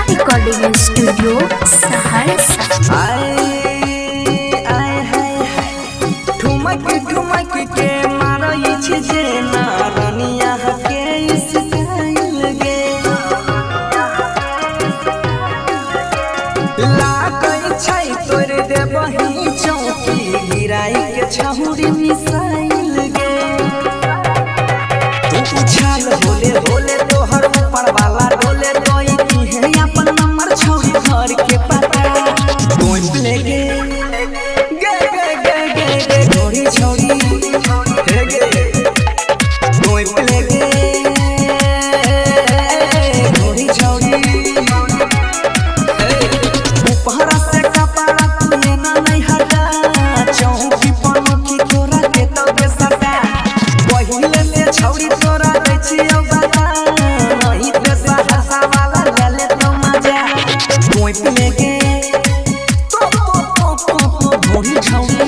Studio Saharsa. ठुमक ठुमक के मारई छे जे नारनिया के स्टाइल गे लागई छै तोर देबही चौकी गिराई के छहुरी मिसाइल गे तू उछाल होले होले तोहर ऊपर वाला डोले तोई की है अपन नंबर छौरी घर के पता कोई लेके गे गे गे गे गे ढोरी छौरी हे गे कोई लेके ढोरी छौरी ऊपर से कपड़ा तूने ना नहीं हटा चौकी पनोकी तोरा के तो के सटा पहिले से छौरी तोरा दै छियो बता नहीं ते सहसा वाला गले तो मजा कोई लेके ढोरी छौरी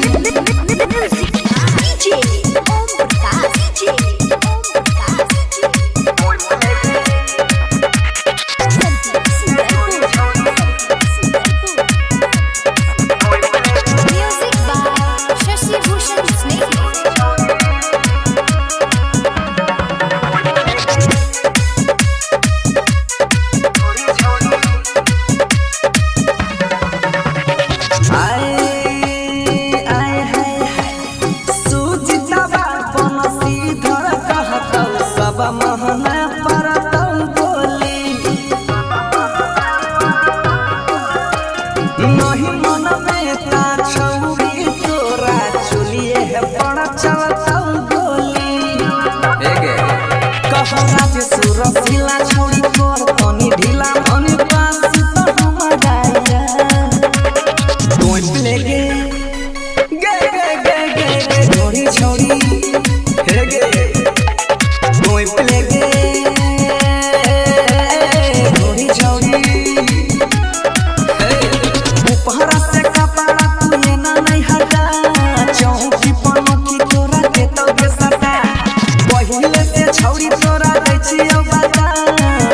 छौरी तोरा दै छियो बता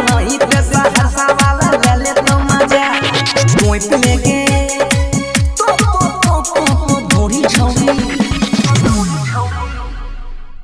नहीं ते सहसा वाला गले तो मजा कोई लेके